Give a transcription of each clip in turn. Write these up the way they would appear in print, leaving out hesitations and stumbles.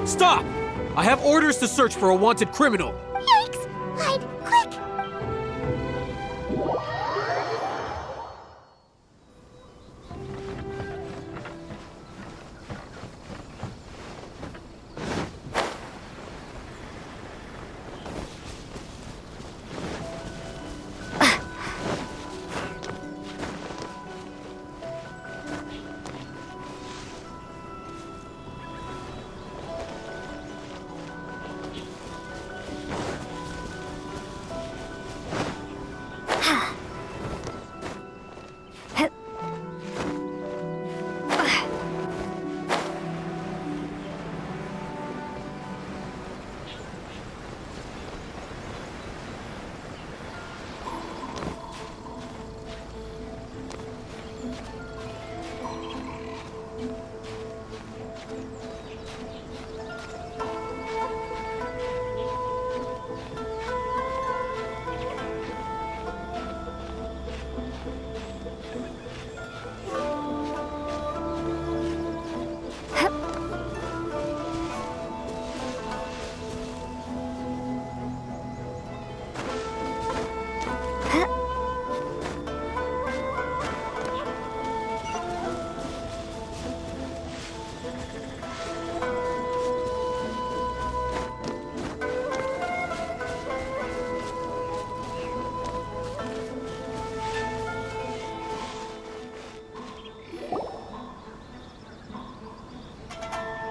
Stop! I have orders to search for a wanted criminal. Yikes! Hide, quick!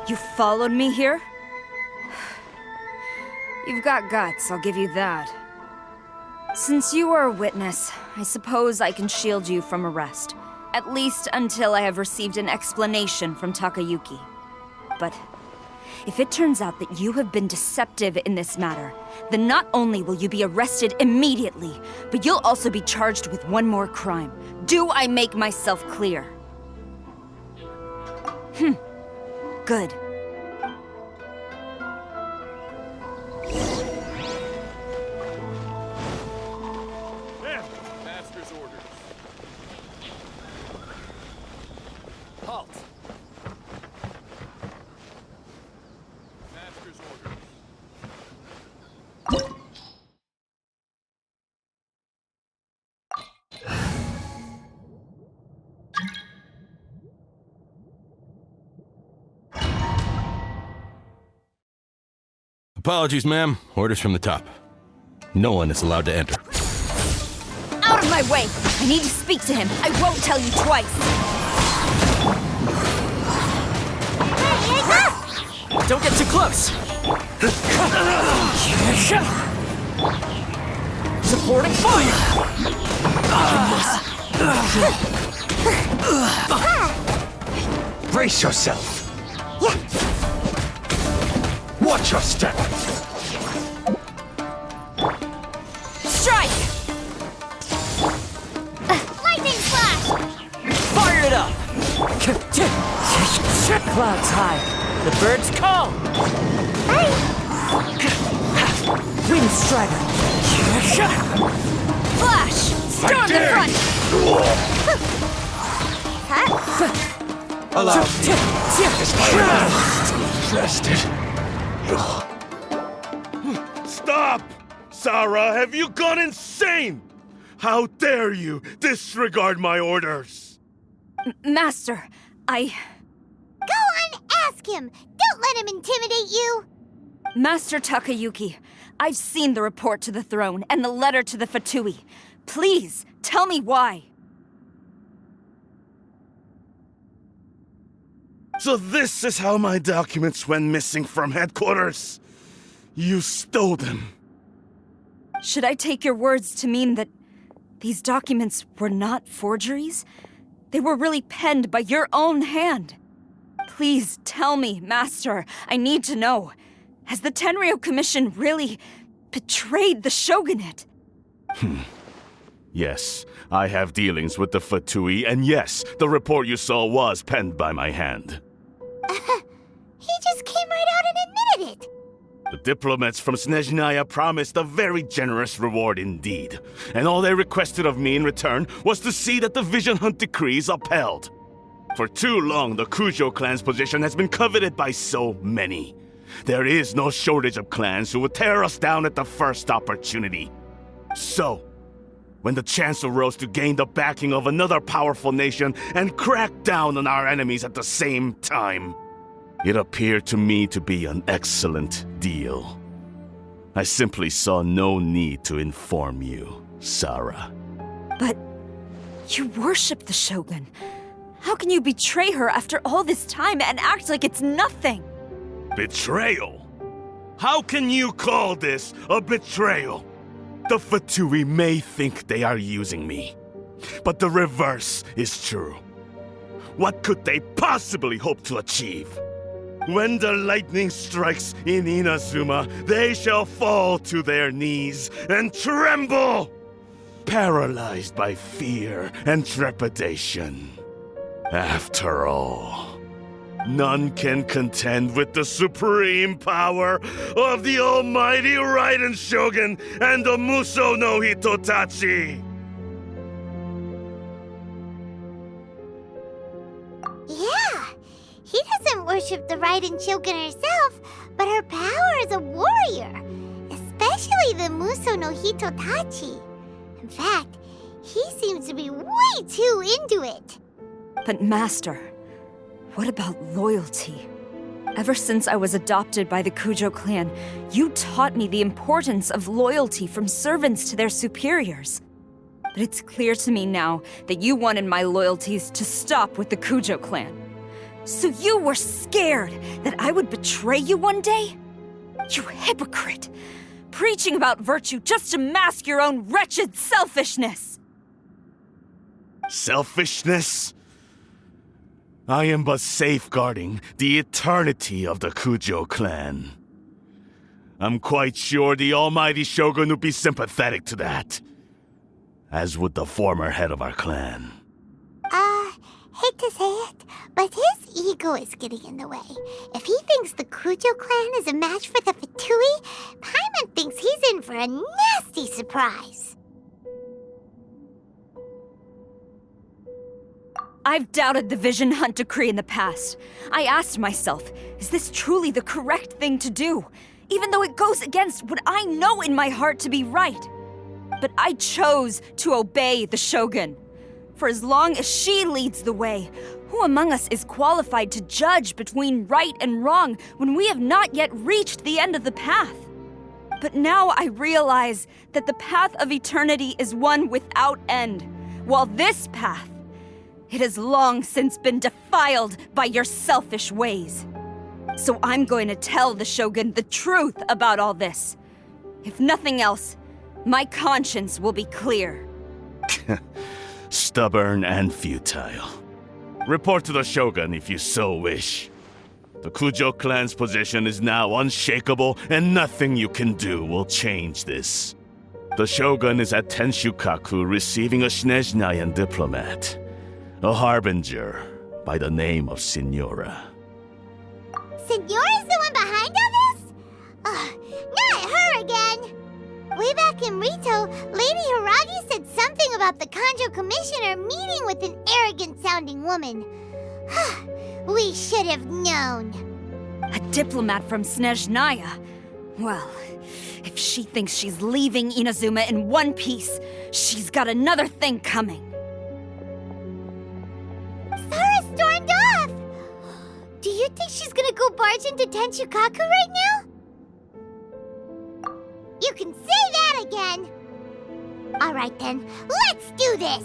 You followed me here? You've got guts, I'll give you that. Since you are a witness, I suppose I can shield you from arrest. At least until I have received an explanation from Takayuki. But if it turns out that you have been deceptive in this matter, then not only will you be arrested immediately, but you'll also be charged with one more crime. Do I make myself clear? Good. Master's orders. Halt. Master's orders. Apologies, ma'am. Orders from the top. No one is allowed to enter. Out of my way! I need to speak to him. I won't tell you twice. Don't get too close! Supporting fire! Brace yourself! Watch your step! Strike! Lightning flash! Fire it up! Clouds high, the birds call. Wind strider. Flash! Storm the front! Allow me. Rested. Stop! Sarah, have you gone insane? How dare you disregard my orders? Master, Go on, ask him! Don't let him intimidate you! Master Takayuki, I've seen the report to the throne and the letter to the Fatui. Please, tell me why. So this is how my documents went missing from headquarters. You stole them. Should I take your words to mean that these documents were not forgeries? They were really penned by your own hand. Please tell me, Master. I need to know. Has the Tenryou Commission really betrayed the shogunate? Yes, I have dealings with the Fatui, and yes, the report you saw was penned by my hand. He just came right out and admitted it! The diplomats from Snezhnaya promised a very generous reward indeed, and all they requested of me in return was to see that the Vision Hunt decree is upheld. For too long, the Kujo clan's position has been coveted by so many. There is no shortage of clans who would tear us down at the first opportunity. So, when the chance arose to gain the backing of another powerful nation and crack down on our enemies at the same time, it appeared to me to be an excellent deal. I simply saw no need to inform you, Sarah. But you worship the Shogun. How can you betray her after all this time and act like it's nothing? Betrayal? How can you call this a betrayal? The Fatui may think they are using me, but the reverse is true. What could they possibly hope to achieve? When the lightning strikes in Inazuma, they shall fall to their knees and tremble, paralyzed by fear and trepidation. After all, none can contend with the supreme power of the almighty Raiden Shogun and the Muso no Hitotachi! Yeah, he doesn't worship the Raiden Shogun herself, but her power as a warrior, especially the Muso no Hitotachi. In fact, he seems to be way too into it. But Master, what about loyalty? Ever since I was adopted by the Kujo clan, you taught me the importance of loyalty from servants to their superiors. But it's clear to me now that you wanted my loyalties to stop with the Kujo clan. So you were scared that I would betray you one day? You hypocrite! Preaching about virtue just to mask your own wretched selfishness! Selfishness? I am but safeguarding the eternity of the Kujo clan. I'm quite sure the almighty Shogun would be sympathetic to that, as would the former head of our clan. Hate to say it, but his ego is getting in the way. If he thinks the Kujo clan is a match for the Fatui, Paimon thinks he's in for a nasty surprise. I've doubted the Vision Hunt decree in the past. I asked myself, is this truly the correct thing to do? Even though it goes against what I know in my heart to be right. But I chose to obey the Shogun. For as long as she leads the way, who among us is qualified to judge between right and wrong when we have not yet reached the end of the path? But now I realize that the path of eternity is one without end, while this path, it has long since been defiled by your selfish ways. So I'm going to tell the Shogun the truth about all this. If nothing else, my conscience will be clear. Stubborn and futile. Report to the Shogun if you so wish. The Kujo clan's position is now unshakable, and nothing you can do will change this. The Shogun is at Tenshukaku receiving a Snezhnayan diplomat, a harbinger by the name of Signora. Signora's the one behind all this? Not her again! Way back in Rito, Lady Hiragi said something about the Kanjo Commissioner meeting with an arrogant-sounding woman. We should have known. A diplomat from Snezhnaya? Well, if she thinks she's leaving Inazuma in one piece, she's got another thing coming. Sara stormed off! Do you think she's gonna go barge into Tenshukaku right now? You can say that again! Alright then, let's do this!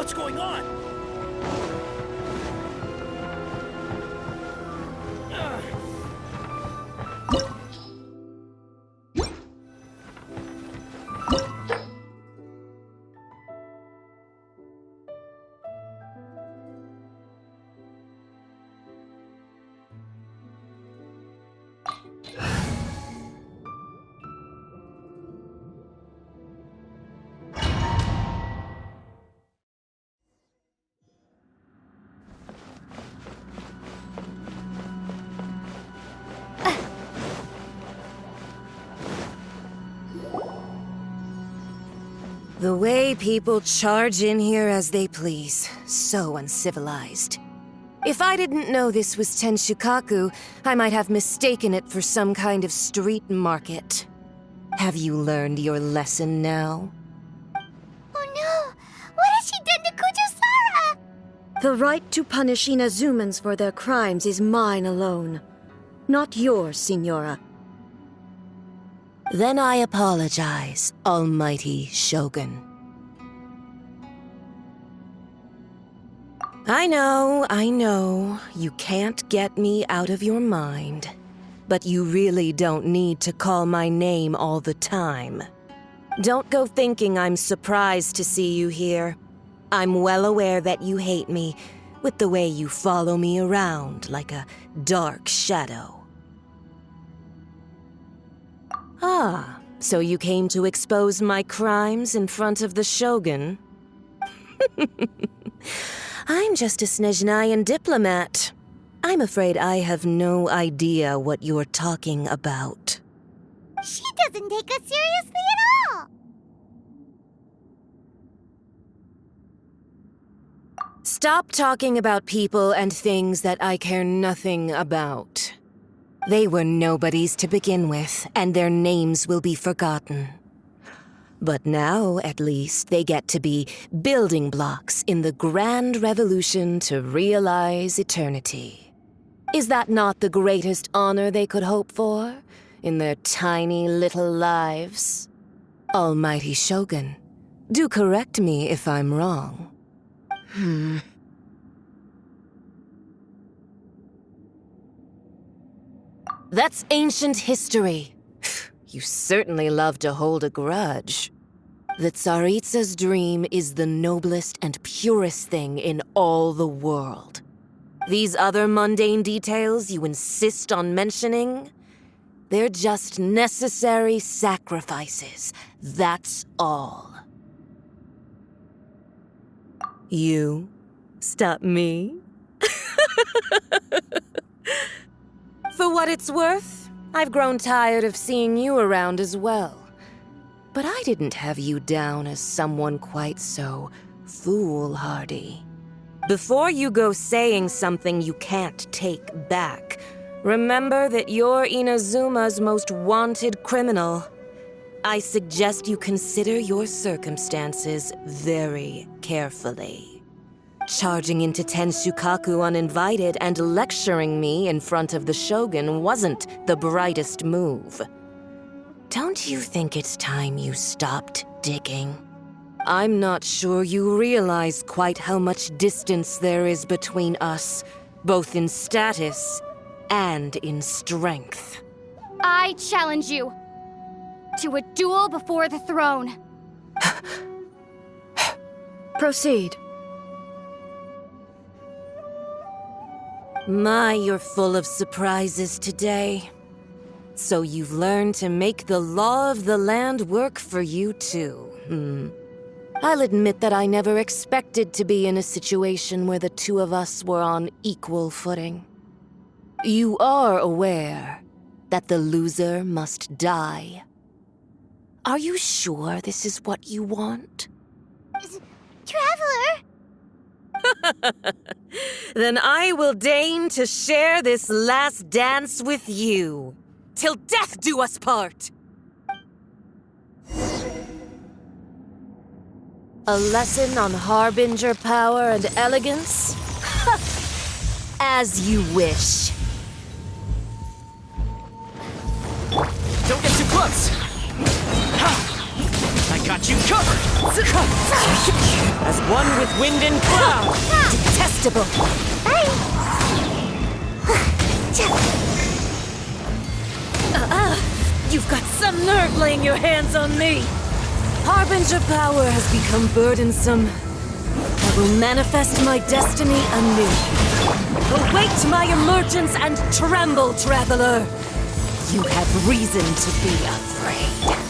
What's going on? The way people charge in here as they please. So uncivilized. If I didn't know this was Tenshukaku, I might have mistaken it for some kind of street market. Have you learned your lesson now? Oh no! What has she done to Kujusara? The right to punish Inazumans for their crimes is mine alone. Not yours, Signora. Then I apologize, Almighty Shogun. I know, you can't get me out of your mind. But you really don't need to call my name all the time. Don't go thinking I'm surprised to see you here. I'm well aware that you hate me, with the way you follow me around like a dark shadow. Ah, so you came to expose my crimes in front of the Shogun? I'm just a Snezhnayan diplomat. I'm afraid I have no idea what you're talking about. She doesn't take us seriously at all! Stop talking about people and things that I care nothing about. They were nobodies to begin with, and their names will be forgotten. But now, at least, they get to be building blocks in the grand revolution to realize eternity. Is that not the greatest honor they could hope for in their tiny little lives? Almighty Shogun, do correct me if I'm wrong. That's ancient history. You certainly love to hold a grudge. The Tsaritsa's dream is the noblest and purest thing in all the world. These other mundane details you insist on mentioning, they're just necessary sacrifices. That's all. You stop me? For what it's worth, I've grown tired of seeing you around as well. But I didn't have you down as someone quite so foolhardy. Before you go saying something you can't take back, remember that you're Inazuma's most wanted criminal. I suggest you consider your circumstances very carefully. Charging into Tenshukaku uninvited and lecturing me in front of the Shogun wasn't the brightest move. Don't you think it's time you stopped digging? I'm not sure you realize quite how much distance there is between us, both in status and in strength. I challenge you to a duel before the throne. Proceed. My, you're full of surprises today. So you've learned to make the law of the land work for you too, I'll admit that I never expected to be in a situation where the two of us were on equal footing. You are aware that the loser must die. Are you sure this is what you want? Traveler! Then I will deign to share this last dance with you. Till death do us part! A lesson on harbinger power and elegance? As you wish. Don't get too close! Ha! I got you covered! As one with wind and cloud. Detestable. You've got some nerve laying your hands on me. Harbinger power has become burdensome. I will manifest my destiny anew. Await my emergence and tremble, traveler. You have reason to be afraid.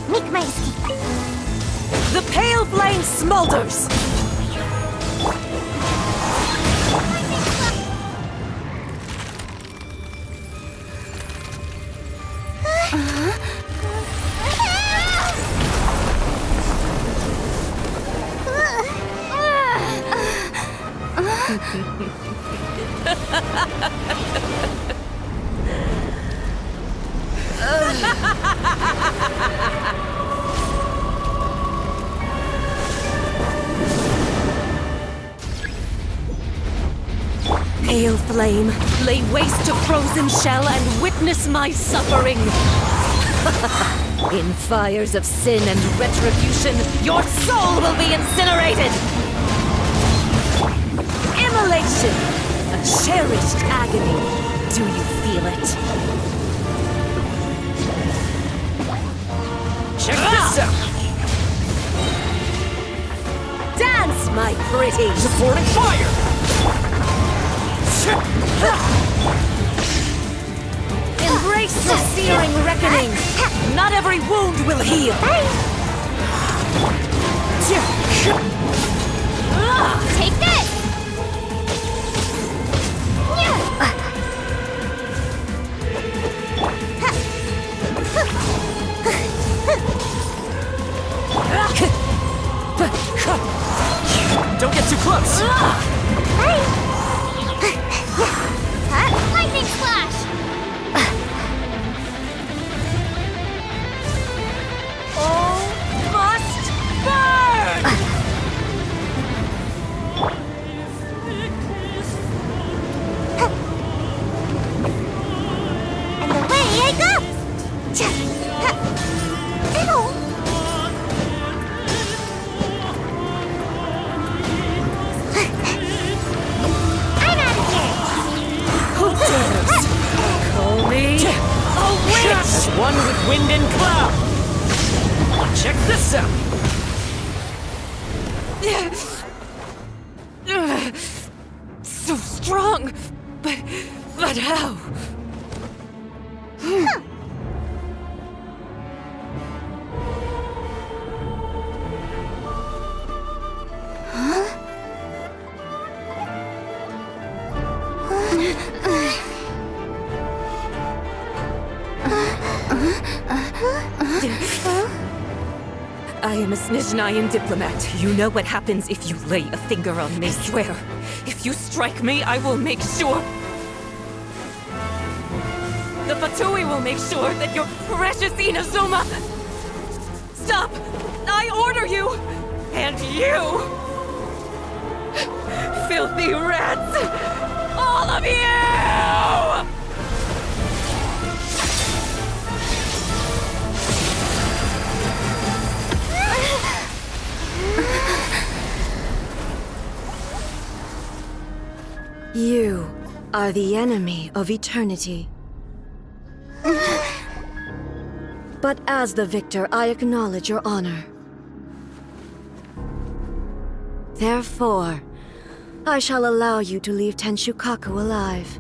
Make my escape. The pale flame smolders! Pale flame, lay waste to frozen shell and witness my suffering! In fires of sin and retribution, your soul will be incinerated! Immolation! A cherished agony. Do you feel it? Check this out. Dance, my pretty! Supporting fire! Embrace the searing reckoning! Not every wound will heal! Take this! Don't get too close! Lightning flash! All must burn! And away I go! Ew. I'm out of here! Who dares call me a witch? As one with wind and cloud. Check this out. So strong, but how? I am a Snezhnayan diplomat. You know what happens if you lay a finger on me. I swear, if you strike me, I will make sure... The Fatui will make sure that your precious Inazuma... Stop! I order you! And you! Filthy rats! All of you! You are the enemy of eternity. But as the victor, I acknowledge your honor. Therefore, I shall allow you to leave Tenshukaku alive.